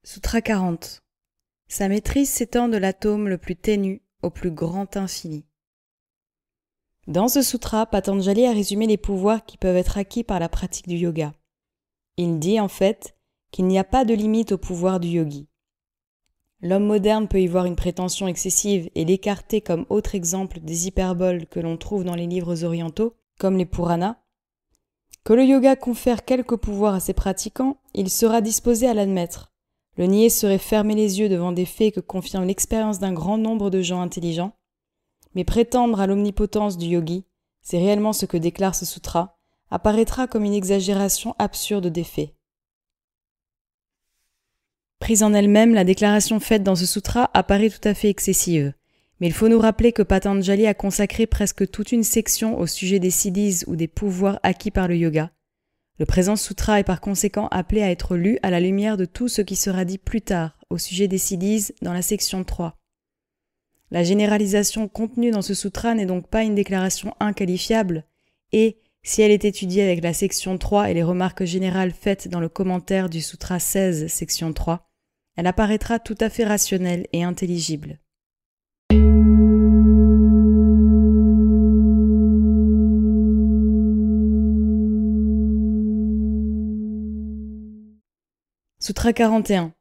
Sutra 40. Sa maîtrise s'étend de l'atome le plus ténu au plus grand infini. Dans ce sutra, Patanjali a résumé les pouvoirs qui peuvent être acquis par la pratique du yoga. Il dit en fait qu'il n'y a pas de limite au pouvoir du yogi. L'homme moderne peut y voir une prétention excessive et l'écarter comme autre exemple des hyperboles que l'on trouve dans les livres orientaux, comme les Puranas. Que le yoga confère quelques pouvoirs à ses pratiquants, il sera disposé à l'admettre. Le nier serait fermer les yeux devant des faits que confirme l'expérience d'un grand nombre de gens intelligents. Mais prétendre à l'omnipotence du yogi, c'est réellement ce que déclare ce sutra, apparaîtra comme une exagération absurde des faits. Prise en elle-même, la déclaration faite dans ce sutra apparaît tout à fait excessive. Mais il faut nous rappeler que Patanjali a consacré presque toute une section au sujet des siddhis ou des pouvoirs acquis par le yoga. Le présent sutra est par conséquent appelé à être lu à la lumière de tout ce qui sera dit plus tard au sujet des siddhis dans la section 3. La généralisation contenue dans ce sutra n'est donc pas une déclaration inqualifiable et, si elle est étudiée avec la section 3 et les remarques générales faites dans le commentaire du sutra 16, section 3, elle apparaîtra tout à fait rationnelle et intelligible. Sutra 41.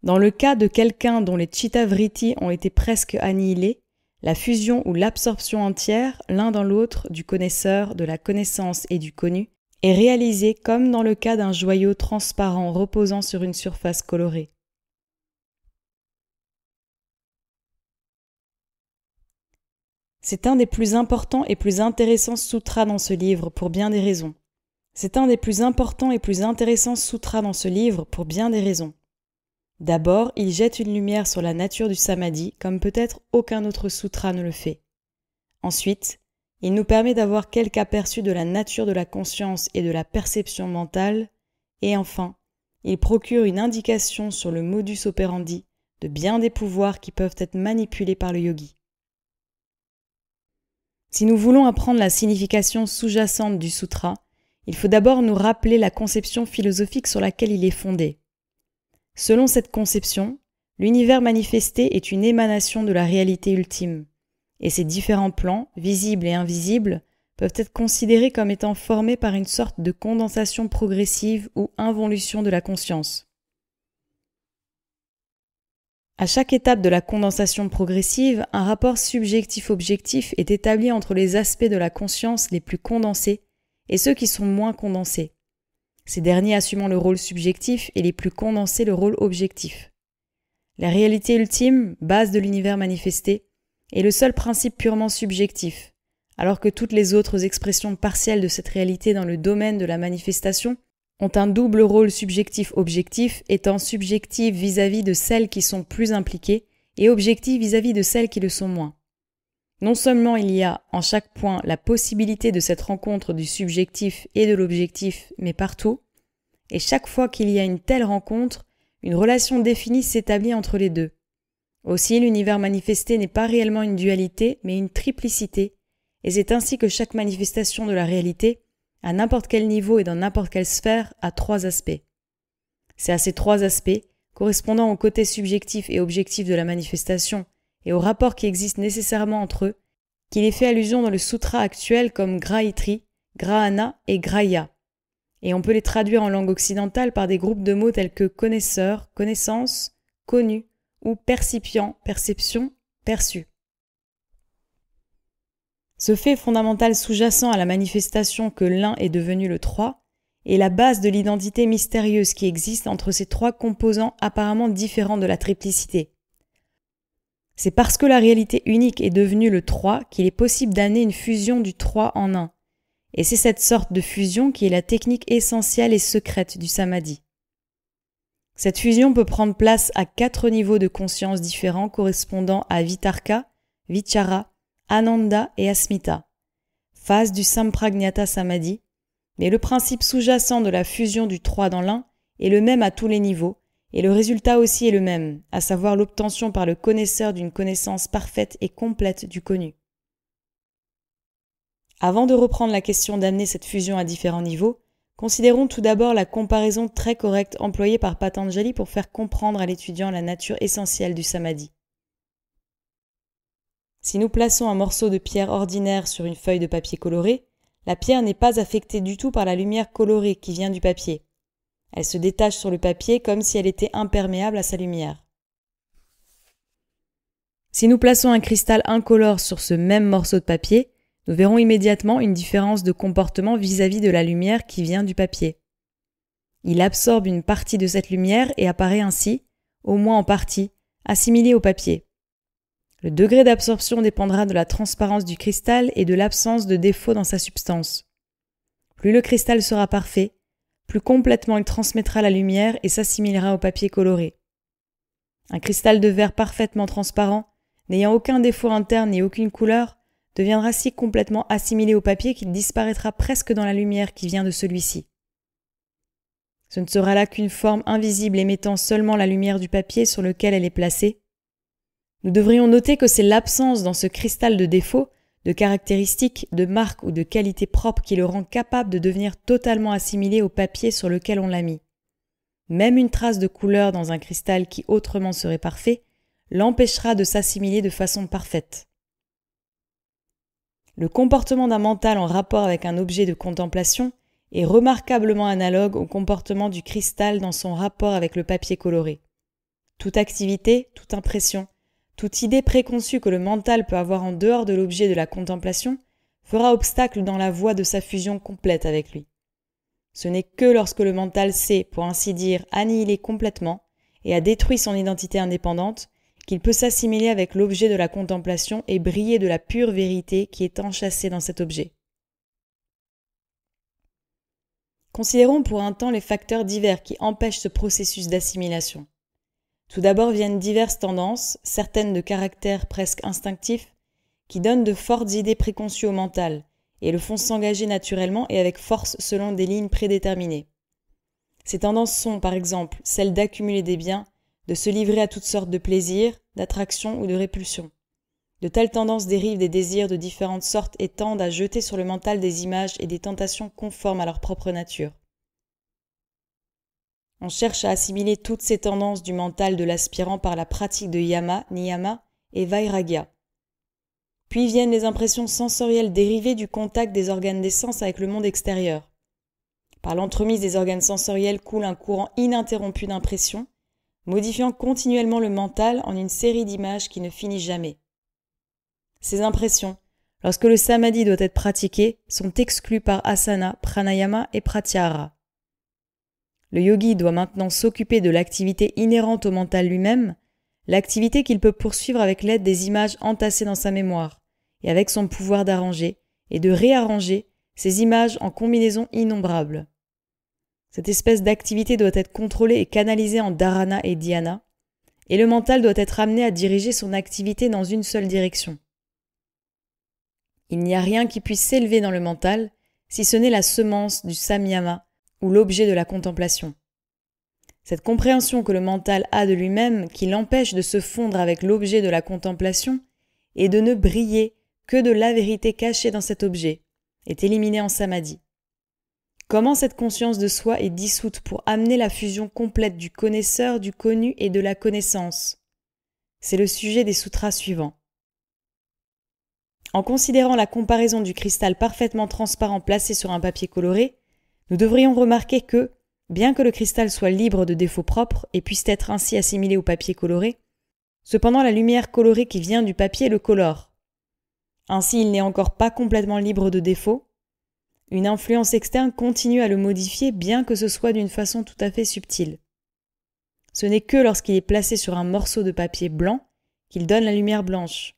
Dans le cas de quelqu'un dont les chitta-vrittis ont été presque annihilés, la fusion ou l'absorption entière, l'un dans l'autre, du connaisseur, de la connaissance et du connu, est réalisée comme dans le cas d'un joyau transparent reposant sur une surface colorée. C'est un des plus importants et plus intéressants sutras dans ce livre pour bien des raisons. D'abord, il jette une lumière sur la nature du samadhi comme peut-être aucun autre sutra ne le fait. Ensuite, il nous permet d'avoir quelque aperçu de la nature de la conscience et de la perception mentale. Et enfin, il procure une indication sur le modus operandi de bien des pouvoirs qui peuvent être manipulés par le yogi. Si nous voulons apprendre la signification sous-jacente du sutra, il faut d'abord nous rappeler la conception philosophique sur laquelle il est fondé. Selon cette conception, l'univers manifesté est une émanation de la réalité ultime, et ces différents plans, visibles et invisibles, peuvent être considérés comme étant formés par une sorte de condensation progressive ou involution de la conscience. À chaque étape de la condensation progressive, un rapport subjectif-objectif est établi entre les aspects de la conscience les plus condensés et ceux qui sont moins condensés, ces derniers assumant le rôle subjectif et les plus condensés le rôle objectif. La réalité ultime, base de l'univers manifesté, est le seul principe purement subjectif, alors que toutes les autres expressions partielles de cette réalité dans le domaine de la manifestation ont un double rôle subjectif-objectif, étant subjectives vis-à-vis de celles qui sont plus impliquées et objectives vis-à-vis de celles qui le sont moins. Non seulement il y a en chaque point la possibilité de cette rencontre du subjectif et de l'objectif, mais partout, et chaque fois qu'il y a une telle rencontre, une relation définie s'établit entre les deux. Aussi, l'univers manifesté n'est pas réellement une dualité, mais une triplicité, et c'est ainsi que chaque manifestation de la réalité, à n'importe quel niveau et dans n'importe quelle sphère, a trois aspects. C'est à ces trois aspects, correspondant au côté subjectif et objectif de la manifestation, et au rapport qui existe nécessairement entre eux, qu'il est fait allusion dans le sutra actuel comme Grahitri, Grahana et Grahya. Et on peut les traduire en langue occidentale par des groupes de mots tels que connaisseur, connaissance, connu, ou percipient, perception, perçu. Ce fait fondamental sous-jacent à la manifestation que l'un est devenu le trois est la base de l'identité mystérieuse qui existe entre ces trois composants apparemment différents de la triplicité. C'est parce que la réalité unique est devenue le 3 qu'il est possible d'amener une fusion du 3 en 1. Et c'est cette sorte de fusion qui est la technique essentielle et secrète du samadhi. Cette fusion peut prendre place à 4 niveaux de conscience différents correspondant à Vitarka, Vichara, Ananda et Asmita, phase du Sampragnata Samadhi, mais le principe sous-jacent de la fusion du 3 dans l'un est le même à tous les niveaux, et le résultat aussi est le même, à savoir l'obtention par le connaisseur d'une connaissance parfaite et complète du connu. Avant de reprendre la question d'amener cette fusion à différents niveaux, Considérons tout d'abord la comparaison très correcte employée par Patanjali pour faire comprendre à l'étudiant la nature essentielle du samadhi. Si nous plaçons un morceau de pierre ordinaire sur une feuille de papier coloré, la pierre n'est pas affectée du tout par la lumière colorée qui vient du papier. Elle se détache sur le papier comme si elle était imperméable à sa lumière. Si nous plaçons un cristal incolore sur ce même morceau de papier, nous verrons immédiatement une différence de comportement vis-à-vis de la lumière qui vient du papier. Il absorbe une partie de cette lumière et apparaît ainsi, au moins en partie, assimilé au papier. Le degré d'absorption dépendra de la transparence du cristal et de l'absence de défauts dans sa substance. Plus le cristal sera parfait, plus complètement il transmettra la lumière et s'assimilera au papier coloré. Un cristal de verre parfaitement transparent, n'ayant aucun défaut interne ni aucune couleur, deviendra si complètement assimilé au papier qu'il disparaîtra presque dans la lumière qui vient de celui-ci. Ce ne sera là qu'une forme invisible émettant seulement la lumière du papier sur lequel elle est placée. Nous devrions noter que c'est l'absence dans ce cristal de défauts, de caractéristiques, de marques ou de qualités propres qui le rend capable de devenir totalement assimilé au papier sur lequel on l'a mis. Même une trace de couleur dans un cristal qui autrement serait parfait l'empêchera de s'assimiler de façon parfaite. Le comportement d'un mental en rapport avec un objet de contemplation est remarquablement analogue au comportement du cristal dans son rapport avec le papier coloré. Toute activité, toute impression, toute idée préconçue que le mental peut avoir en dehors de l'objet de la contemplation fera obstacle dans la voie de sa fusion complète avec lui. Ce n'est que lorsque le mental s'est, pour ainsi dire, annihilé complètement et a détruit son identité indépendante qu'il peut s'assimiler avec l'objet de la contemplation et briller de la pure vérité qui est enchâssée dans cet objet. Considérons pour un temps les facteurs divers qui empêchent ce processus d'assimilation. Tout d'abord viennent diverses tendances, certaines de caractère presque instinctif, qui donnent de fortes idées préconçues au mental et le font s'engager naturellement et avec force selon des lignes prédéterminées. Ces tendances sont, par exemple, celles d'accumuler des biens, de se livrer à toutes sortes de plaisirs, d'attractions ou de répulsions. De telles tendances dérivent des désirs de différentes sortes et tendent à jeter sur le mental des images et des tentations conformes à leur propre nature. On cherche à assimiler toutes ces tendances du mental de l'aspirant par la pratique de yama, niyama et vairagya. Puis viennent les impressions sensorielles dérivées du contact des organes des sens avec le monde extérieur. Par l'entremise des organes sensoriels coule un courant ininterrompu d'impressions, modifiant continuellement le mental en une série d'images qui ne finit jamais. Ces impressions, lorsque le samadhi doit être pratiqué, sont exclues par asana, pranayama et pratyahara. Le yogi doit maintenant s'occuper de l'activité inhérente au mental lui-même, l'activité qu'il peut poursuivre avec l'aide des images entassées dans sa mémoire, et avec son pouvoir d'arranger et de réarranger ces images en combinaisons innombrables. Cette espèce d'activité doit être contrôlée et canalisée en dharana et dhyana, et le mental doit être amené à diriger son activité dans une seule direction. Il n'y a rien qui puisse s'élever dans le mental, si ce n'est la semence du samyama, ou l'objet de la contemplation. Cette compréhension que le mental a de lui-même, qui l'empêche de se fondre avec l'objet de la contemplation, et de ne briller que de la vérité cachée dans cet objet, est éliminée en samadhi. Comment cette conscience de soi est dissoute pour amener la fusion complète du connaisseur, du connu et de la connaissance? C'est le sujet des sutras suivants. En considérant la comparaison du cristal parfaitement transparent placé sur un papier coloré, nous devrions remarquer que, bien que le cristal soit libre de défauts propres et puisse être ainsi assimilé au papier coloré, cependant la lumière colorée qui vient du papier le colore. Ainsi, il n'est encore pas complètement libre de défauts. Une influence externe continue à le modifier bien que ce soit d'une façon tout à fait subtile. Ce n'est que lorsqu'il est placé sur un morceau de papier blanc qu'il donne la lumière blanche.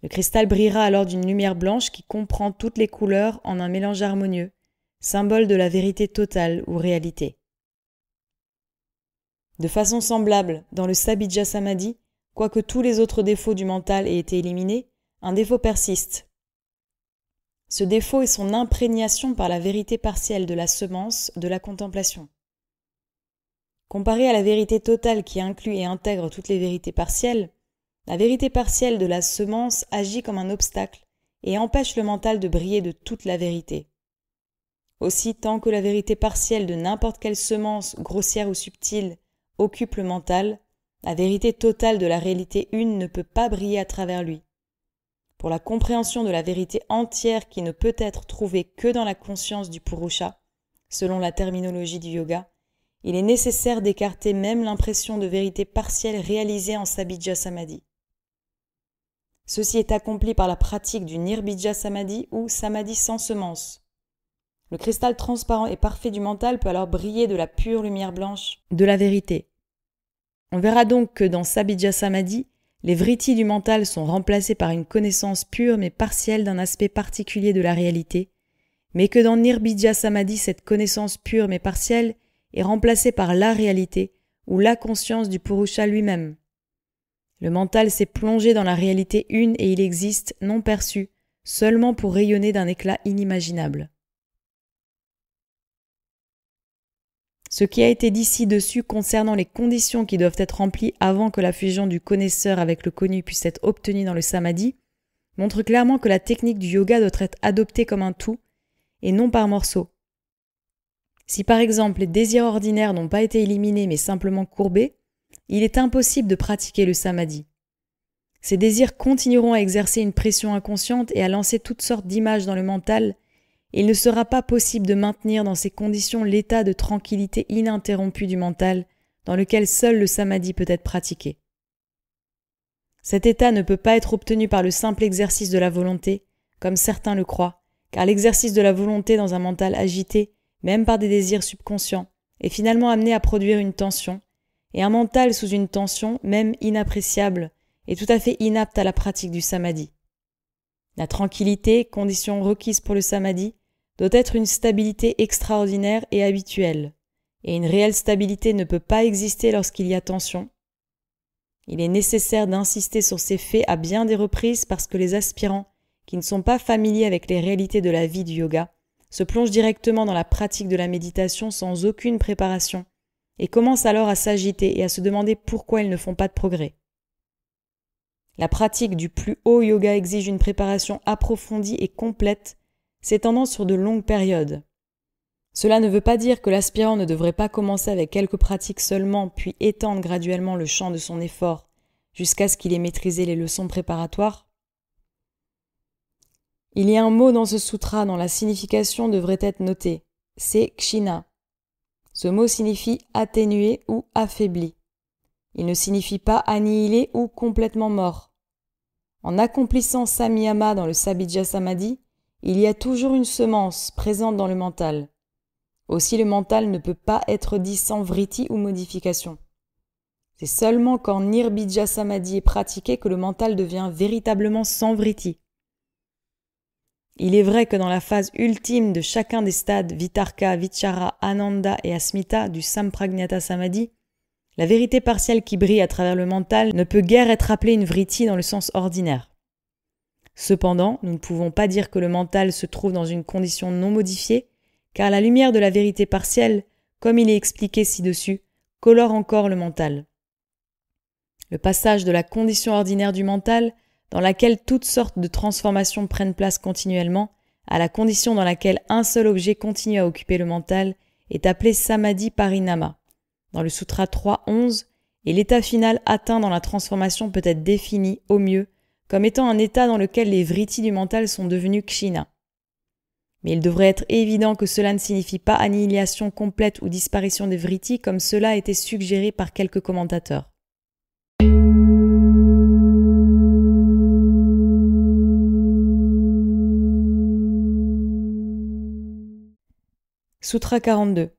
Le cristal brillera alors d'une lumière blanche qui comprend toutes les couleurs en un mélange harmonieux, symbole de la vérité totale ou réalité. De façon semblable, dans le Sabhija Samadhi, quoique tous les autres défauts du mental aient été éliminés, un défaut persiste. Ce défaut est son imprégnation par la vérité partielle de la semence de la contemplation. Comparé à la vérité totale qui inclut et intègre toutes les vérités partielles, la vérité partielle de la semence agit comme un obstacle et empêche le mental de briller de toute la vérité. Aussi, tant que la vérité partielle de n'importe quelle semence, grossière ou subtile, occupe le mental, la vérité totale de la réalité une ne peut pas briller à travers lui. Pour la compréhension de la vérité entière qui ne peut être trouvée que dans la conscience du Purusha, selon la terminologie du yoga, il est nécessaire d'écarter même l'impression de vérité partielle réalisée en Sabhija Samadhi. Ceci est accompli par la pratique du Nirbija Samadhi ou Samadhi sans semence. Le cristal transparent et parfait du mental peut alors briller de la pure lumière blanche de la vérité. On verra donc que dans Sabhija Samadhi, les vrittis du mental sont remplacés par une connaissance pure mais partielle d'un aspect particulier de la réalité, mais que dans Nirbija Samadhi, cette connaissance pure mais partielle est remplacée par la réalité ou la conscience du Purusha lui-même. Le mental s'est plongé dans la réalité une et il existe, non perçu, seulement pour rayonner d'un éclat inimaginable. Ce qui a été dit ci-dessus concernant les conditions qui doivent être remplies avant que la fusion du connaisseur avec le connu puisse être obtenue dans le samadhi montre clairement que la technique du yoga doit être adoptée comme un tout et non par morceaux. Si par exemple les désirs ordinaires n'ont pas été éliminés mais simplement courbés, il est impossible de pratiquer le samadhi. Ces désirs continueront à exercer une pression inconsciente et à lancer toutes sortes d'images dans le mental. Il ne sera pas possible de maintenir dans ces conditions l'état de tranquillité ininterrompue du mental dans lequel seul le samadhi peut être pratiqué. Cet état ne peut pas être obtenu par le simple exercice de la volonté, comme certains le croient, car l'exercice de la volonté dans un mental agité, même par des désirs subconscients, est finalement amené à produire une tension, et un mental sous une tension, même inappréciable, est tout à fait inapte à la pratique du samadhi. La tranquillité, condition requise pour le samadhi, doit être une stabilité extraordinaire et habituelle, et une réelle stabilité ne peut pas exister lorsqu'il y a tension. Il est nécessaire d'insister sur ces faits à bien des reprises parce que les aspirants, qui ne sont pas familiers avec les réalités de la vie du yoga, se plongent directement dans la pratique de la méditation sans aucune préparation, et commencent alors à s'agiter et à se demander pourquoi ils ne font pas de progrès. La pratique du plus haut yoga exige une préparation approfondie et complète, s'étendant sur de longues périodes. Cela ne veut pas dire que l'aspirant ne devrait pas commencer avec quelques pratiques seulement, puis étendre graduellement le champ de son effort jusqu'à ce qu'il ait maîtrisé les leçons préparatoires. Il y a un mot dans ce sutra dont la signification devrait être notée, c'est kshina. Ce mot signifie atténué ou affaibli. Il ne signifie pas annihilé ou complètement mort. En accomplissant samyama dans le Sabhija Samadhi, il y a toujours une semence présente dans le mental. Aussi le mental ne peut pas être dit sans vritti ou modification. C'est seulement quand Nirbija Samadhi est pratiqué que le mental devient véritablement sans vritti. Il est vrai que dans la phase ultime de chacun des stades Vitarka, Vichara, Ananda et Asmita du Sampragnata Samadhi, la vérité partielle qui brille à travers le mental ne peut guère être appelée une vritti dans le sens ordinaire. Cependant, nous ne pouvons pas dire que le mental se trouve dans une condition non modifiée, car la lumière de la vérité partielle, comme il est expliqué ci-dessus, colore encore le mental. Le passage de la condition ordinaire du mental, dans laquelle toutes sortes de transformations prennent place continuellement, à la condition dans laquelle un seul objet continue à occuper le mental, est appelé Samadhi Parinama. Dans le Sutra 3.11, et l'état final atteint dans la transformation peut être défini, au mieux, comme étant un état dans lequel les vrittis du mental sont devenus kshina. Mais il devrait être évident que cela ne signifie pas annihilation complète ou disparition des vrittis comme cela a été suggéré par quelques commentateurs. Sutra 42.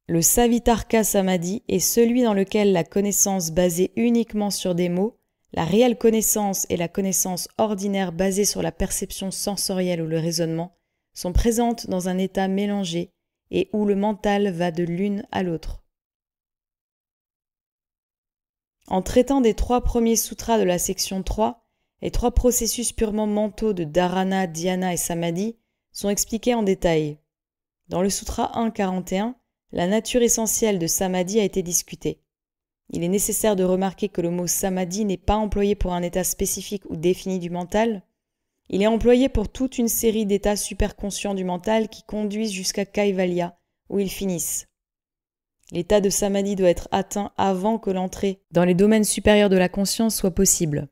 Le Savitarka Samadhi est celui dans lequel la connaissance basée uniquement sur des mots, la réelle connaissance et la connaissance ordinaire basée sur la perception sensorielle ou le raisonnement sont présentes dans un état mélangé et où le mental va de l'une à l'autre. En traitant des 3 premiers sutras de la section 3, les 3 processus purement mentaux de dharana, dhyana et samadhi sont expliqués en détail. Dans le sutra 1.41, la nature essentielle de samadhi a été discutée. Il est nécessaire de remarquer que le mot samadhi n'est pas employé pour un état spécifique ou défini du mental, Il est employé pour toute une série d'états superconscients du mental qui conduisent jusqu'à Kaivalya, où ils finissent. L'état de samadhi doit être atteint avant que l'entrée dans les domaines supérieurs de la conscience soit possible.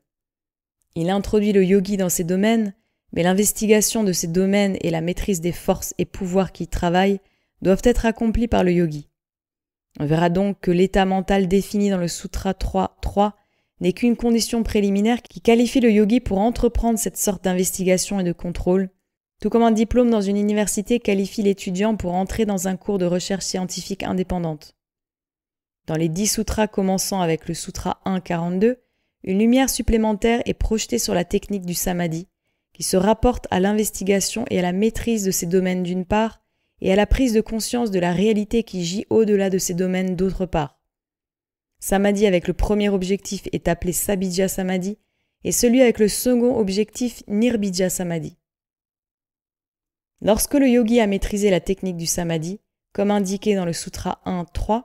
Il introduit le yogi dans ces domaines, mais l'investigation de ces domaines et la maîtrise des forces et pouvoirs qui y travaillent doivent être accomplies par le yogi. On verra donc que l'état mental défini dans le Sutra 3.3 n'est qu'une condition préliminaire qui qualifie le yogi pour entreprendre cette sorte d'investigation et de contrôle, tout comme un diplôme dans une université qualifie l'étudiant pour entrer dans un cours de recherche scientifique indépendante. Dans les 10 sutras commençant avec le Sutra 1.42, une lumière supplémentaire est projetée sur la technique du samadhi, qui se rapporte à l'investigation et à la maîtrise de ces domaines d'une part, et à la prise de conscience de la réalité qui gît au-delà de ces domaines d'autre part. Samadhi avec le premier objectif est appelé Sabhija Samadhi, et celui avec le second objectif Nirbija Samadhi. Lorsque le yogi a maîtrisé la technique du samadhi, comme indiqué dans le Sutra 1.3,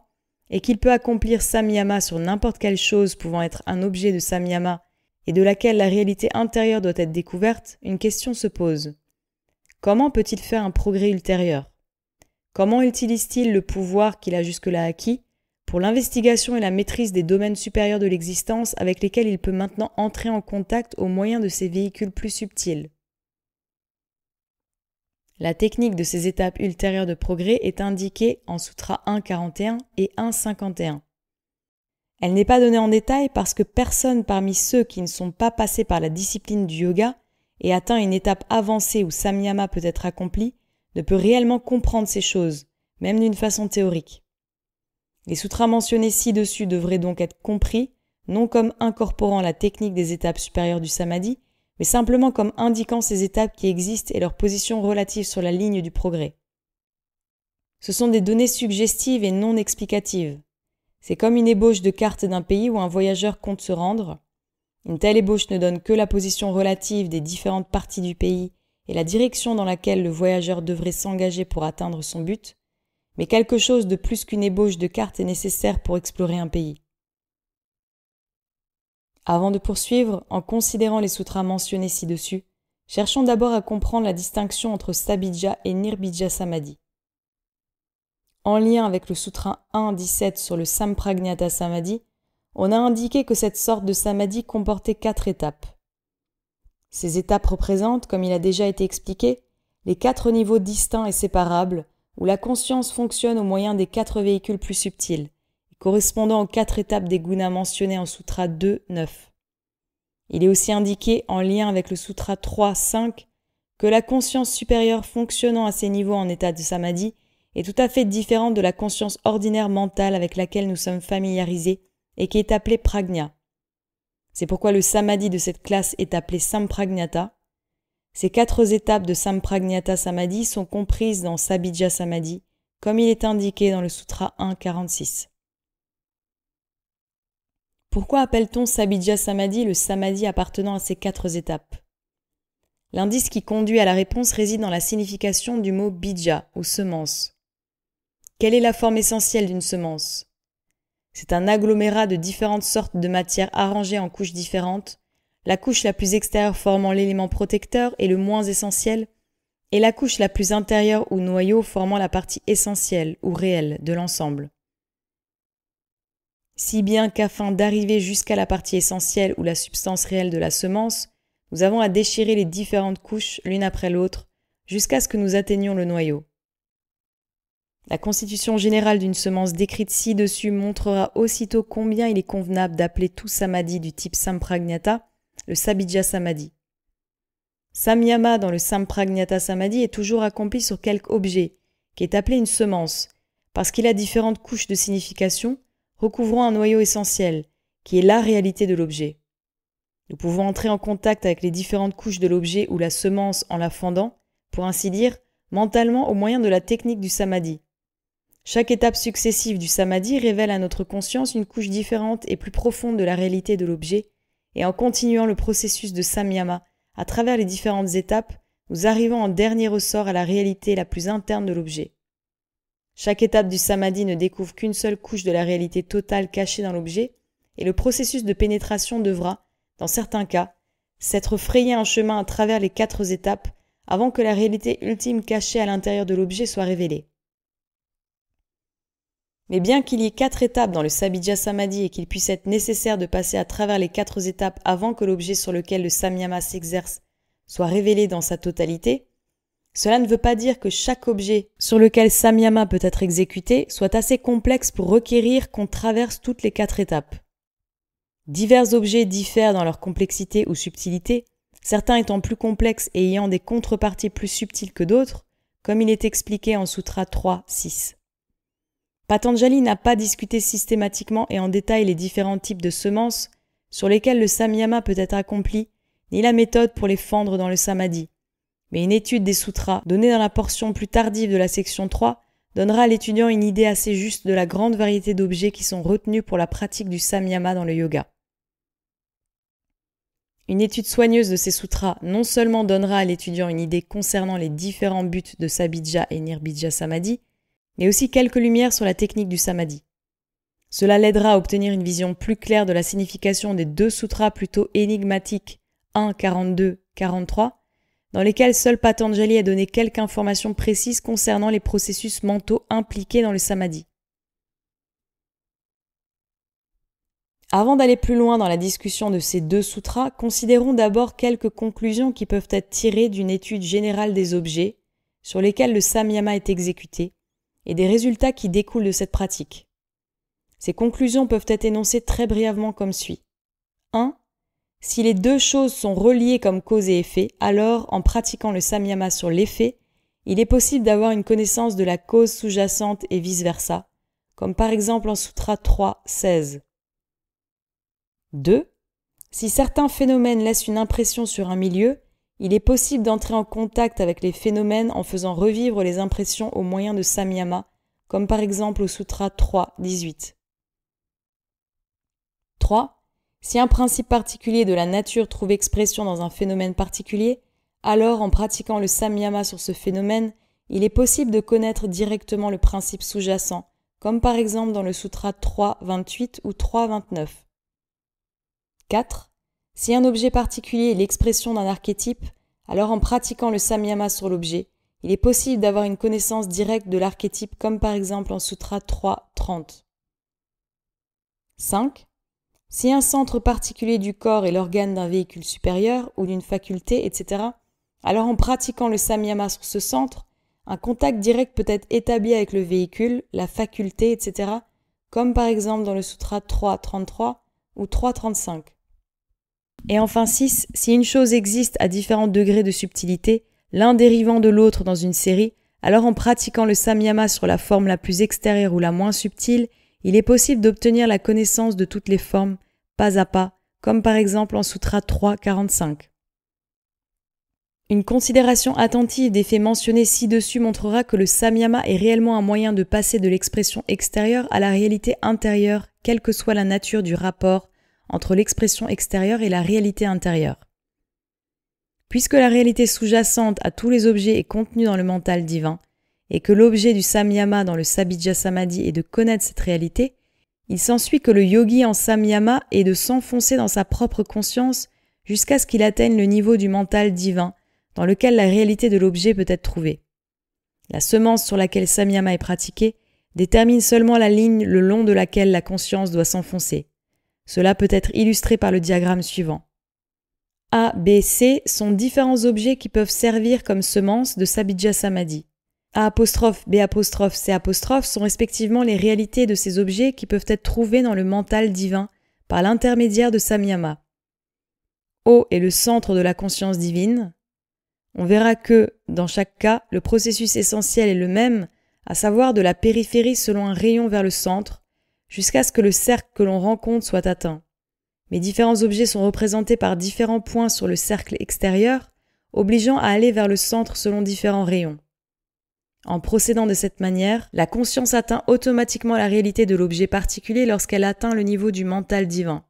et qu'il peut accomplir samyama sur n'importe quelle chose pouvant être un objet de samyama et de laquelle la réalité intérieure doit être découverte, une question se pose. Comment peut-il faire un progrès ultérieur ? Comment utilise-t-il le pouvoir qu'il a jusque-là acquis pour l'investigation et la maîtrise des domaines supérieurs de l'existence avec lesquels il peut maintenant entrer en contact au moyen de ces véhicules plus subtils ? La technique de ces étapes ultérieures de progrès est indiquée en Sutra 1.41 et 1.51. Elle n'est pas donnée en détail parce que personne parmi ceux qui ne sont pas passés par la discipline du yoga et atteint une étape avancée où samyama peut être accompli ne peut réellement comprendre ces choses, même d'une façon théorique. Les sutras mentionnés ci-dessus devraient donc être compris, non comme incorporant la technique des étapes supérieures du samadhi, mais simplement comme indiquant ces étapes qui existent et leur position relative sur la ligne du progrès. Ce sont des données suggestives et non explicatives. C'est comme une ébauche de carte d'un pays où un voyageur compte se rendre. Une telle ébauche ne donne que la position relative des différentes parties du pays et la direction dans laquelle le voyageur devrait s'engager pour atteindre son but, mais quelque chose de plus qu'une ébauche de carte est nécessaire pour explorer un pays. Avant de poursuivre, en considérant les sutras mentionnés ci-dessus, cherchons d'abord à comprendre la distinction entre Sabhija et Nirbija Samadhi. En lien avec le Sutra 1.17 sur le Sampragnata Samadhi, on a indiqué que cette sorte de samadhi comportait 4 étapes. Ces étapes représentent, comme il a déjà été expliqué, les 4 niveaux distincts et séparables où la conscience fonctionne au moyen des 4 véhicules plus subtils, correspondant aux 4 étapes des gunas mentionnées en Sutra 2.9. Il est aussi indiqué, en lien avec le Sutra 3.5, que la conscience supérieure fonctionnant à ces niveaux en état de samadhi est tout à fait différente de la conscience ordinaire mentale avec laquelle nous sommes familiarisés et qui est appelée prajna. C'est pourquoi le samadhi de cette classe est appelé sampragnata. Ces 4 étapes de sampragnata samadhi sont comprises dans Sabhija Samadhi, comme il est indiqué dans le Sutra 1.46. Pourquoi appelle-t-on Sabhija Samadhi le samadhi appartenant à ces 4 étapes ? L'indice qui conduit à la réponse réside dans la signification du mot bija, ou semence. Quelle est la forme essentielle d'une semence ? C'est un agglomérat de différentes sortes de matières arrangées en couches différentes, la couche la plus extérieure formant l'élément protecteur et le moins essentiel, et la couche la plus intérieure ou noyau formant la partie essentielle ou réelle de l'ensemble. Si bien qu'afin d'arriver jusqu'à la partie essentielle ou la substance réelle de la semence, nous avons à déchirer les différentes couches l'une après l'autre jusqu'à ce que nous atteignions le noyau. La constitution générale d'une semence décrite ci-dessus montrera aussitôt combien il est convenable d'appeler tout samadhi du type sampragnata le Sabhija Samadhi. Samyama dans le Sampragnata Samadhi est toujours accompli sur quelque objet, qui est appelé une semence, parce qu'il a différentes couches de signification recouvrant un noyau essentiel, qui est la réalité de l'objet. Nous pouvons entrer en contact avec les différentes couches de l'objet ou la semence en la fendant, pour ainsi dire, mentalement au moyen de la technique du samadhi. Chaque étape successive du samadhi révèle à notre conscience une couche différente et plus profonde de la réalité de l'objet, et en continuant le processus de samyama à travers les différentes étapes, nous arrivons en dernier ressort à la réalité la plus interne de l'objet. Chaque étape du samadhi ne découvre qu'une seule couche de la réalité totale cachée dans l'objet, et le processus de pénétration devra, dans certains cas, s'être frayé un chemin à travers les 4 étapes avant que la réalité ultime cachée à l'intérieur de l'objet soit révélée. Mais bien qu'il y ait 4 étapes dans le Sabijja Samadhi et qu'il puisse être nécessaire de passer à travers les 4 étapes avant que l'objet sur lequel le samyama s'exerce soit révélé dans sa totalité, cela ne veut pas dire que chaque objet sur lequel samyama peut être exécuté soit assez complexe pour requérir qu'on traverse toutes les 4 étapes. Divers objets diffèrent dans leur complexité ou subtilité, certains étant plus complexes et ayant des contreparties plus subtiles que d'autres, comme il est expliqué en Sutra 3.6. Patanjali n'a pas discuté systématiquement et en détail les différents types de semences sur lesquelles le samyama peut être accompli, ni la méthode pour les fendre dans le samadhi. Mais une étude des sutras, donnée dans la portion plus tardive de la section 3, donnera à l'étudiant une idée assez juste de la grande variété d'objets qui sont retenus pour la pratique du samyama dans le yoga. Une étude soigneuse de ces sutras non seulement donnera à l'étudiant une idée concernant les différents buts de Sabijja et Nirbijja Samadhi, mais aussi quelques lumières sur la technique du samadhi. Cela l'aidera à obtenir une vision plus claire de la signification des 2 sutras plutôt énigmatiques 1, 42, 43, dans lesquels seul Patanjali a donné quelques informations précises concernant les processus mentaux impliqués dans le samadhi. Avant d'aller plus loin dans la discussion de ces 2 sutras, considérons d'abord quelques conclusions qui peuvent être tirées d'une étude générale des objets sur lesquels le samyama est exécuté et des résultats qui découlent de cette pratique. Ces conclusions peuvent être énoncées très brièvement comme suit. 1. Si les 2 choses sont reliées comme cause et effet, alors, en pratiquant le samyama sur l'effet, il est possible d'avoir une connaissance de la cause sous-jacente et vice-versa, comme par exemple en Sutra 3.16. 2. Si certains phénomènes laissent une impression sur un milieu, il est possible d'entrer en contact avec les phénomènes en faisant revivre les impressions au moyen de samyama, comme par exemple au Sutra 3.18. 3. Si un principe particulier de la nature trouve expression dans un phénomène particulier, alors en pratiquant le samyama sur ce phénomène, il est possible de connaître directement le principe sous-jacent, comme par exemple dans le Sutra 3.28 ou 3.29. 4. Si un objet particulier est l'expression d'un archétype, alors en pratiquant le samyama sur l'objet, il est possible d'avoir une connaissance directe de l'archétype comme par exemple en Sutra 3.30. 5. Si un centre particulier du corps est l'organe d'un véhicule supérieur ou d'une faculté, etc., alors en pratiquant le samyama sur ce centre, un contact direct peut être établi avec le véhicule, la faculté, etc., comme par exemple dans le Sutra 3.33 ou 3.35. Et enfin 6, si une chose existe à différents degrés de subtilité, l'un dérivant de l'autre dans une série, alors en pratiquant le samyama sur la forme la plus extérieure ou la moins subtile, il est possible d'obtenir la connaissance de toutes les formes, pas à pas, comme par exemple en Sutra 3.45. Une considération attentive des faits mentionnés ci-dessus montrera que le samyama est réellement un moyen de passer de l'expression extérieure à la réalité intérieure, quelle que soit la nature du rapport entre l'expression extérieure et la réalité intérieure. Puisque la réalité sous-jacente à tous les objets est contenue dans le mental divin, et que l'objet du samyama dans le Sabijja Samadhi est de connaître cette réalité, il s'ensuit que le yogi en samyama est de s'enfoncer dans sa propre conscience jusqu'à ce qu'il atteigne le niveau du mental divin, dans lequel la réalité de l'objet peut être trouvée. La semence sur laquelle samyama est pratiqué détermine seulement la ligne le long de laquelle la conscience doit s'enfoncer. Cela peut être illustré par le diagramme suivant. A, B, C sont différents objets qui peuvent servir comme semences de Sabijja Samadhi. A', B', C' sont respectivement les réalités de ces objets qui peuvent être trouvés dans le mental divin par l'intermédiaire de samyama. O est le centre de la conscience divine. On verra que, dans chaque cas, le processus essentiel est le même, à savoir de la périphérie selon un rayon vers le centre, jusqu'à ce que le cercle que l'on rencontre soit atteint. Mais différents objets sont représentés par différents points sur le cercle extérieur, obligeant à aller vers le centre selon différents rayons. En procédant de cette manière, la conscience atteint automatiquement la réalité de l'objet particulier lorsqu'elle atteint le niveau du mental divin.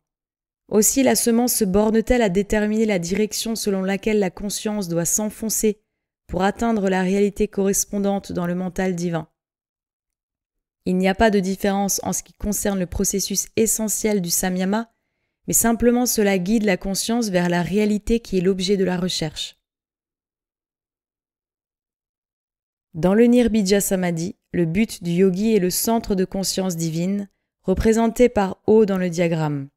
Aussi, la semence se borne-t-elle à déterminer la direction selon laquelle la conscience doit s'enfoncer pour atteindre la réalité correspondante dans le mental divin. Il n'y a pas de différence en ce qui concerne le processus essentiel du samyama, mais simplement cela guide la conscience vers la réalité qui est l'objet de la recherche. Dans le Nirbija Samadhi, le but du yogi est le centre de conscience divine, représenté par O dans le diagramme.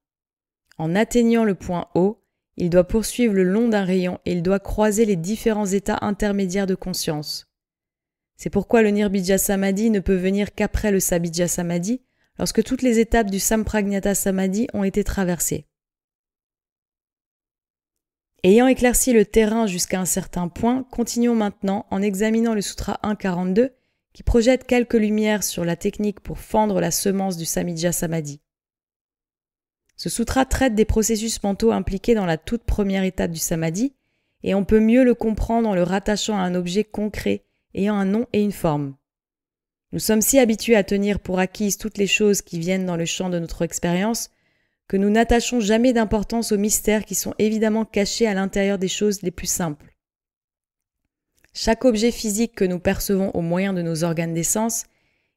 En atteignant le point O, il doit poursuivre le long d'un rayon et il doit croiser les différents états intermédiaires de conscience. C'est pourquoi le Nirbija Samadhi ne peut venir qu'après le Sabija Samadhi, lorsque toutes les étapes du Sampragnata Samadhi ont été traversées. Ayant éclairci le terrain jusqu'à un certain point, continuons maintenant en examinant le Sutra 1.42 qui projette quelques lumières sur la technique pour fendre la semence du Samija Samadhi. Ce sutra traite des processus mentaux impliqués dans la toute première étape du Samadhi et on peut mieux le comprendre en le rattachant à un objet concret ayant un nom et une forme. Nous sommes si habitués à tenir pour acquises toutes les choses qui viennent dans le champ de notre expérience que nous n'attachons jamais d'importance aux mystères qui sont évidemment cachés à l'intérieur des choses les plus simples. Chaque objet physique que nous percevons au moyen de nos organes des sens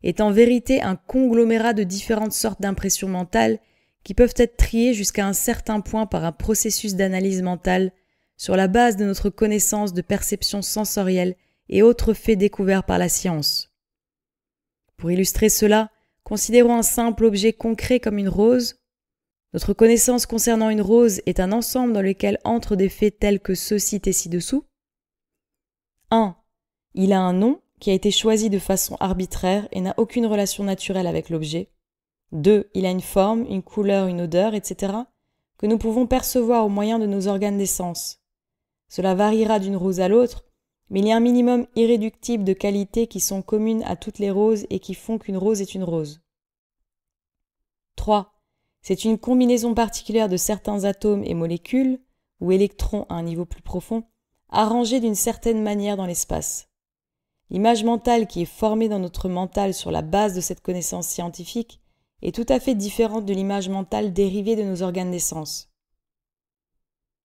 est en vérité un conglomérat de différentes sortes d'impressions mentales qui peuvent être triées jusqu'à un certain point par un processus d'analyse mentale sur la base de notre connaissance de perception sensorielle et autres faits découverts par la science. Pour illustrer cela, considérons un simple objet concret comme une rose. Notre connaissance concernant une rose est un ensemble dans lequel entrent des faits tels que ceux cités ci-dessous. 1. Il a un nom qui a été choisi de façon arbitraire et n'a aucune relation naturelle avec l'objet. 2. Il a une forme, une couleur, une odeur, etc. que nous pouvons percevoir au moyen de nos organes des sens. Cela variera d'une rose à l'autre, mais il y a un minimum irréductible de qualités qui sont communes à toutes les roses et qui font qu'une rose est une rose. 3. C'est une combinaison particulière de certains atomes et molécules, ou électrons à un niveau plus profond, arrangés d'une certaine manière dans l'espace. L'image mentale qui est formée dans notre mental sur la base de cette connaissance scientifique est tout à fait différente de l'image mentale dérivée de nos organes des sens.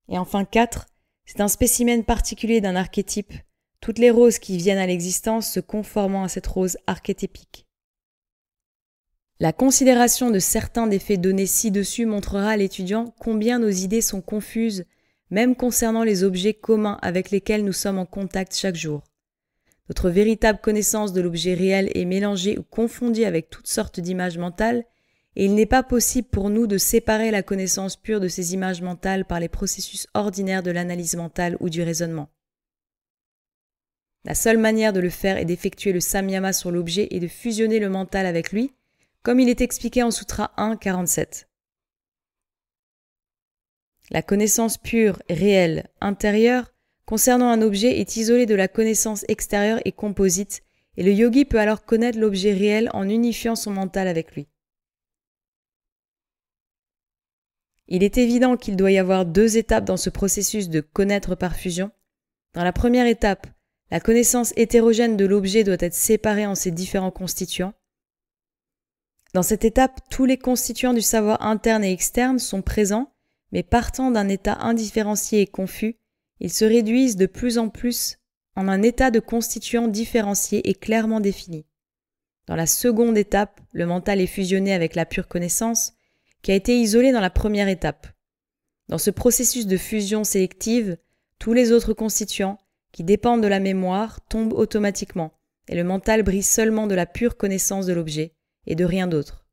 Et enfin 4, c'est un spécimen particulier d'un archétype, toutes les roses qui viennent à l'existence se conformant à cette rose archétypique. La considération de certains des faits donnés ci-dessus montrera à l'étudiant combien nos idées sont confuses, même concernant les objets communs avec lesquels nous sommes en contact chaque jour. Notre véritable connaissance de l'objet réel est mélangée ou confondue avec toutes sortes d'images mentales, et il n'est pas possible pour nous de séparer la connaissance pure de ces images mentales par les processus ordinaires de l'analyse mentale ou du raisonnement. La seule manière de le faire est d'effectuer le samyama sur l'objet et de fusionner le mental avec lui, comme il est expliqué en Sutra 1.47. La connaissance pure, réelle, intérieure, concernant un objet est isolée de la connaissance extérieure et composite, et le yogi peut alors connaître l'objet réel en unifiant son mental avec lui. Il est évident qu'il doit y avoir 2 étapes dans ce processus de connaître par fusion. Dans la première étape, la connaissance hétérogène de l'objet doit être séparée en ses différents constituants. Dans cette étape, tous les constituants du savoir interne et externe sont présents, mais partant d'un état indifférencié et confus, ils se réduisent de plus en plus en un état de constituants différenciés et clairement définis. Dans la seconde étape, le mental est fusionné avec la pure connaissance, qui a été isolée dans la première étape. Dans ce processus de fusion sélective, tous les autres constituants, qui dépendent de la mémoire, tombent automatiquement, et le mental brille seulement de la pure connaissance de l'objet, et de rien d'autre.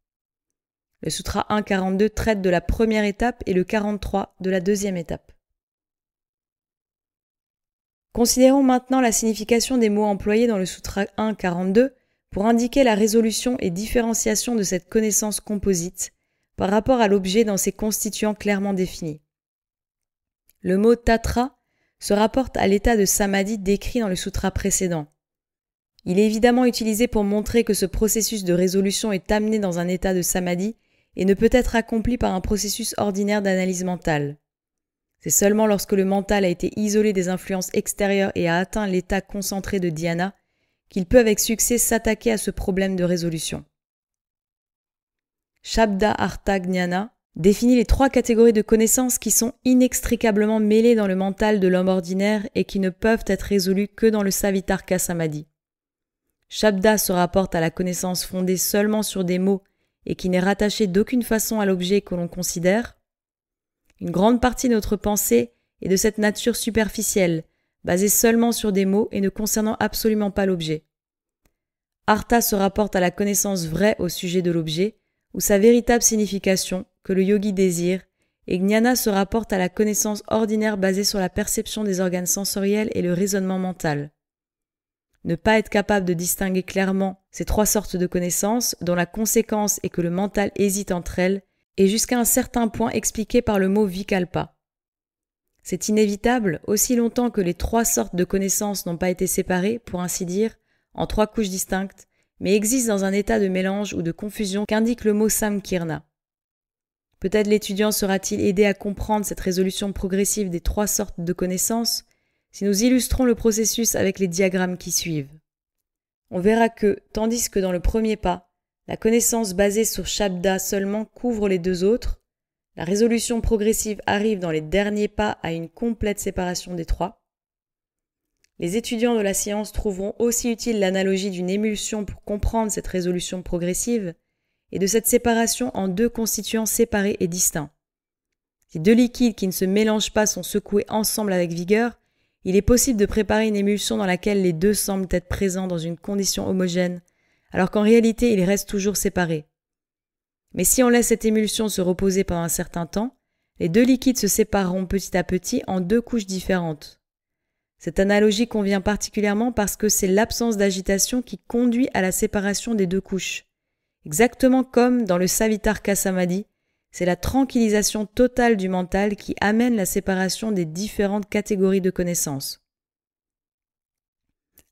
Le Sutra 1.42 traite de la première étape et le 43 de la deuxième étape. Considérons maintenant la signification des mots employés dans le Sutra 1.42 pour indiquer la résolution et différenciation de cette connaissance composite par rapport à l'objet dans ses constituants clairement définis. Le mot tatra se rapporte à l'état de samadhi décrit dans le sutra précédent. Il est évidemment utilisé pour montrer que ce processus de résolution est amené dans un état de samadhi et ne peut être accompli par un processus ordinaire d'analyse mentale. C'est seulement lorsque le mental a été isolé des influences extérieures et a atteint l'état concentré de dhyana qu'il peut avec succès s'attaquer à ce problème de résolution. Shabda Artha Gnana définit les 3 catégories de connaissances qui sont inextricablement mêlées dans le mental de l'homme ordinaire et qui ne peuvent être résolues que dans le Savitarka Samadhi. Shabda se rapporte à la connaissance fondée seulement sur des mots et qui n'est rattachée d'aucune façon à l'objet que l'on considère. Une grande partie de notre pensée est de cette nature superficielle, basée seulement sur des mots et ne concernant absolument pas l'objet. Artha se rapporte à la connaissance vraie au sujet de l'objet, ou sa véritable signification, que le yogi désire, et Jnana se rapporte à la connaissance ordinaire basée sur la perception des organes sensoriels et le raisonnement mental. Ne pas être capable de distinguer clairement ces trois sortes de connaissances, dont la conséquence est que le mental hésite entre elles, est jusqu'à un certain point expliqué par le mot vikalpa. C'est inévitable aussi longtemps que les trois sortes de connaissances n'ont pas été séparées, pour ainsi dire, en trois couches distinctes, mais existent dans un état de mélange ou de confusion qu'indique le mot samkirna. Peut-être l'étudiant sera-t-il aidé à comprendre cette résolution progressive des trois sortes de connaissances si nous illustrons le processus avec les diagrammes qui suivent. On verra que, tandis que dans le premier pas, la connaissance basée sur Shabda seulement couvre les deux autres, la résolution progressive arrive dans les derniers pas à une complète séparation des trois. Les étudiants de la science trouveront aussi utile l'analogie d'une émulsion pour comprendre cette résolution progressive et de cette séparation en deux constituants séparés et distincts. Si deux liquides qui ne se mélangent pas sont secoués ensemble avec vigueur, il est possible de préparer une émulsion dans laquelle les deux semblent être présents dans une condition homogène, alors qu'en réalité ils restent toujours séparés. Mais si on laisse cette émulsion se reposer pendant un certain temps, les deux liquides se sépareront petit à petit en deux couches différentes. Cette analogie convient particulièrement parce que c'est l'absence d'agitation qui conduit à la séparation des deux couches. Exactement comme dans le Savitarka Samadhi, c'est la tranquillisation totale du mental qui amène la séparation des différentes catégories de connaissances.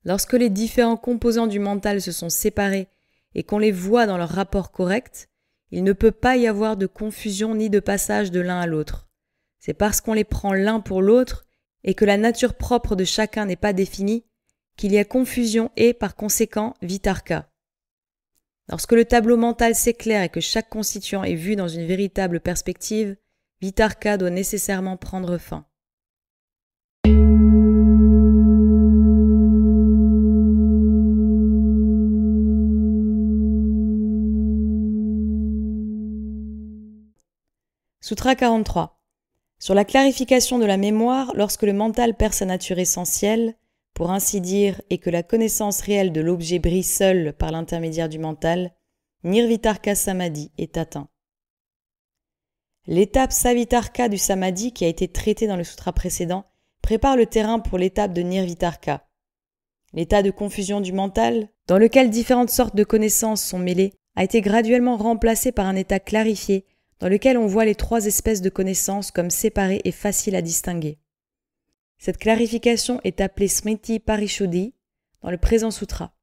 Lorsque les différents composants du mental se sont séparés et qu'on les voit dans leur rapport correct, il ne peut pas y avoir de confusion ni de passage de l'un à l'autre. C'est parce qu'on les prend l'un pour l'autre et que la nature propre de chacun n'est pas définie qu'il y a confusion et, par conséquent, vitarka. Lorsque le tableau mental s'éclaire et que chaque constituant est vu dans une véritable perspective, vitarka doit nécessairement prendre fin. Sutra 43. Sur la clarification de la mémoire lorsque le mental perd sa nature essentielle, pour ainsi dire, et que la connaissance réelle de l'objet brille seule par l'intermédiaire du mental, Nirvitarka Samadhi est atteint. L'étape Savitarka du Samadhi qui a été traitée dans le sutra précédent prépare le terrain pour l'étape de Nirvitarka. L'état de confusion du mental, dans lequel différentes sortes de connaissances sont mêlées, a été graduellement remplacé par un état clarifié dans lequel on voit les trois espèces de connaissances comme séparées et faciles à distinguer. Cette clarification est appelée Smriti Parishuddhi dans le présent sutra.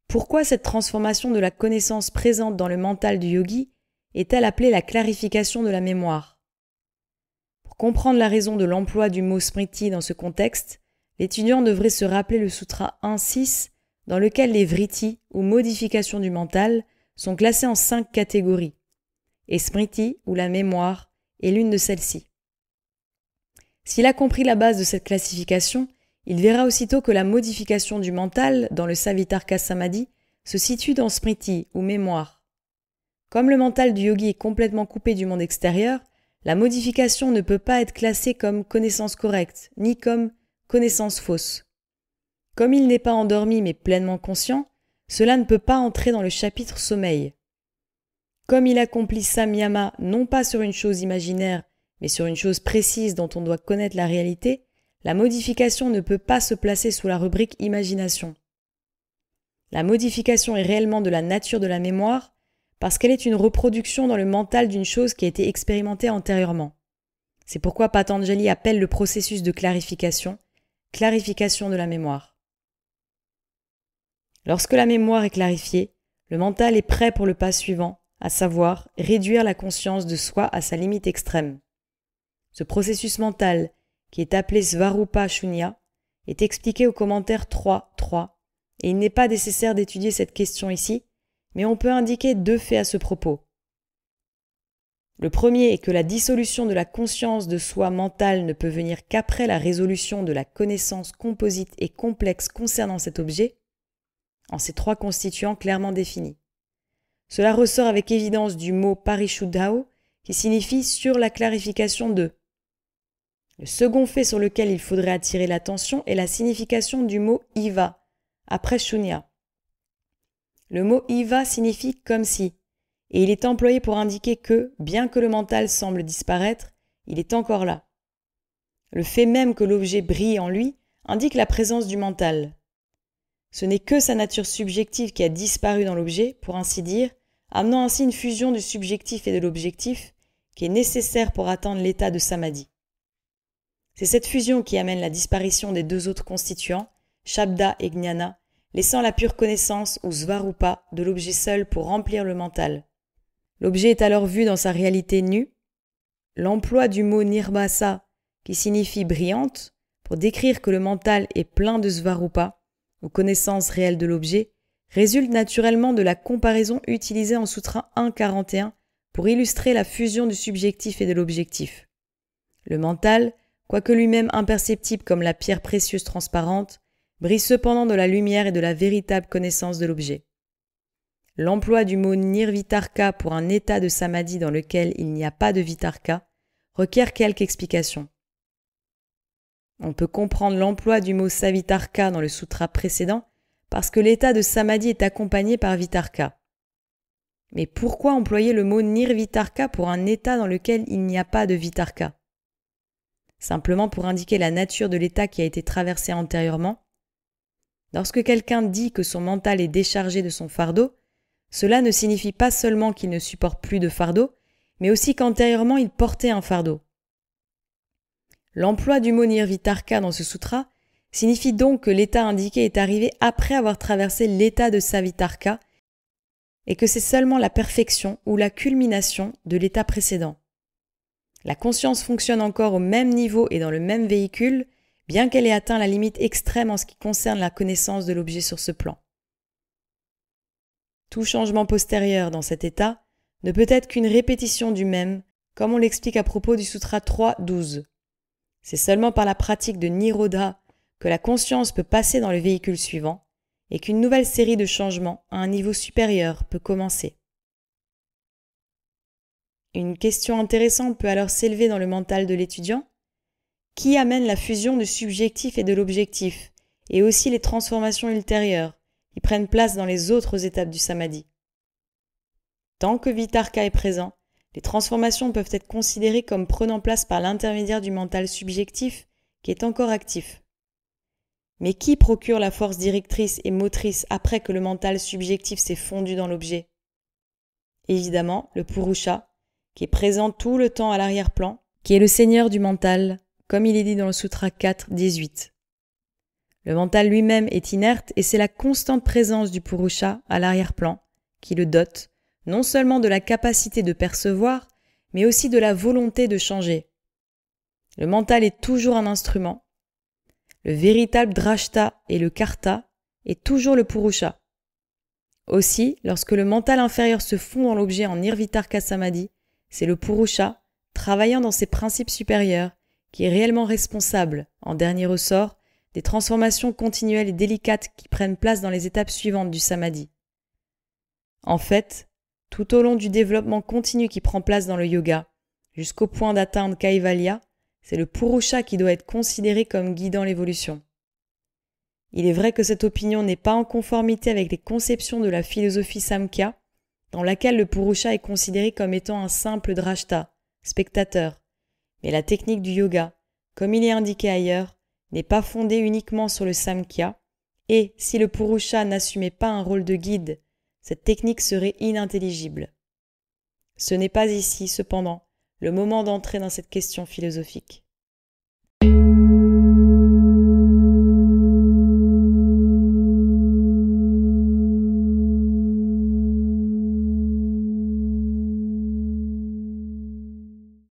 Pourquoi cette transformation de la connaissance présente dans le mental du yogi est-elle appelée la clarification de la mémoire? Pour comprendre la raison de l'emploi du mot Smriti dans ce contexte, l'étudiant devrait se rappeler le sutra 1.6 dans lequel les vrittis ou modifications du mental sont classées en 5 catégories, et Smriti ou la mémoire est l'une de celles-ci. S'il a compris la base de cette classification, il verra aussitôt que la modification du mental dans le Savitarka Samadhi se situe dans Smriti ou mémoire. Comme le mental du yogi est complètement coupé du monde extérieur, la modification ne peut pas être classée comme connaissance correcte, ni comme connaissance fausse. Comme il n'est pas endormi mais pleinement conscient, cela ne peut pas entrer dans le chapitre sommeil. Comme il accomplit samyama non pas sur une chose imaginaire, mais sur une chose précise dont on doit connaître la réalité, la modification ne peut pas se placer sous la rubrique imagination. La modification est réellement de la nature de la mémoire parce qu'elle est une reproduction dans le mental d'une chose qui a été expérimentée antérieurement. C'est pourquoi Patanjali appelle le processus de clarification de la mémoire. Lorsque la mémoire est clarifiée, le mental est prêt pour le pas suivant, à savoir réduire la conscience de soi à sa limite extrême. Ce processus mental, qui est appelé Svarupa Shunya, est expliqué au commentaire 3.3, et il n'est pas nécessaire d'étudier cette question ici, mais on peut indiquer 2 faits à ce propos. Le premier est que la dissolution de la conscience de soi mentale ne peut venir qu'après la résolution de la connaissance composite et complexe concernant cet objet, en ces 3 constituants clairement définis. Cela ressort avec évidence du mot Parishuddhao, qui signifie sur la clarification de. Le second fait sur lequel il faudrait attirer l'attention est la signification du mot iva, après shunya. Le mot iva signifie comme si, et il est employé pour indiquer que, bien que le mental semble disparaître, il est encore là. Le fait même que l'objet brille en lui indique la présence du mental. Ce n'est que sa nature subjective qui a disparu dans l'objet, pour ainsi dire, amenant ainsi une fusion du subjectif et de l'objectif qui est nécessaire pour atteindre l'état de samadhi. C'est cette fusion qui amène la disparition des deux autres constituants, shabda et gnana, laissant la pure connaissance ou svarupa de l'objet seul pour remplir le mental. L'objet est alors vu dans sa réalité nue. L'emploi du mot nirbhasa, qui signifie brillante, pour décrire que le mental est plein de svarupa, ou connaissance réelle de l'objet, résulte naturellement de la comparaison utilisée en Sutra 1.41 pour illustrer la fusion du subjectif et de l'objectif. Le mental, quoique lui-même imperceptible comme la pierre précieuse transparente, brille cependant de la lumière et de la véritable connaissance de l'objet. L'emploi du mot nirvitarka pour un état de samadhi dans lequel il n'y a pas de vitarka requiert quelques explications. On peut comprendre l'emploi du mot savitarka dans le sutra précédent parce que l'état de samadhi est accompagné par vitarka. Mais pourquoi employer le mot nirvitarka pour un état dans lequel il n'y a pas de vitarka? Simplement pour indiquer la nature de l'état qui a été traversé antérieurement. Lorsque quelqu'un dit que son mental est déchargé de son fardeau, cela ne signifie pas seulement qu'il ne supporte plus de fardeau, mais aussi qu'antérieurement il portait un fardeau. L'emploi du mot nirvitarka dans ce sutra signifie donc que l'état indiqué est arrivé après avoir traversé l'état de savitarka et que c'est seulement la perfection ou la culmination de l'état précédent. La conscience fonctionne encore au même niveau et dans le même véhicule, bien qu'elle ait atteint la limite extrême en ce qui concerne la connaissance de l'objet sur ce plan. Tout changement postérieur dans cet état ne peut être qu'une répétition du même, comme on l'explique à propos du Sutra 3.12. C'est seulement par la pratique de Nirodha que la conscience peut passer dans le véhicule suivant et qu'une nouvelle série de changements à un niveau supérieur peut commencer. Une question intéressante peut alors s'élever dans le mental de l'étudiant. Qui amène la fusion du subjectif et de l'objectif, et aussi les transformations ultérieures qui prennent place dans les autres étapes du samadhi? Tant que vitarka est présent, les transformations peuvent être considérées comme prenant place par l'intermédiaire du mental subjectif qui est encore actif. Mais qui procure la force directrice et motrice après que le mental subjectif s'est fondu dans l'objet? Évidemment, le purusha, qui est présent tout le temps à l'arrière-plan, qui est le seigneur du mental, comme il est dit dans le Sutra 4.18. Le mental lui-même est inerte et c'est la constante présence du purusha à l'arrière-plan qui le dote non seulement de la capacité de percevoir, mais aussi de la volonté de changer. Le mental est toujours un instrument. Le véritable drashta et le karta est toujours le purusha. Aussi, lorsque le mental inférieur se fond dans l'objet en nirvitarka samadhi, c'est le purusha, travaillant dans ses principes supérieurs, qui est réellement responsable, en dernier ressort, des transformations continuelles et délicates qui prennent place dans les étapes suivantes du samadhi. En fait, tout au long du développement continu qui prend place dans le yoga, jusqu'au point d'atteindre Kaivalya, c'est le purusha qui doit être considéré comme guidant l'évolution. Il est vrai que cette opinion n'est pas en conformité avec les conceptions de la philosophie Samkhya, dans laquelle le purusha est considéré comme étant un simple drashta, spectateur. Mais la technique du yoga, comme il est indiqué ailleurs, n'est pas fondée uniquement sur le Samkhya, et si le purusha n'assumait pas un rôle de guide, cette technique serait inintelligible. Ce n'est pas ici, cependant, le moment d'entrer dans cette question philosophique.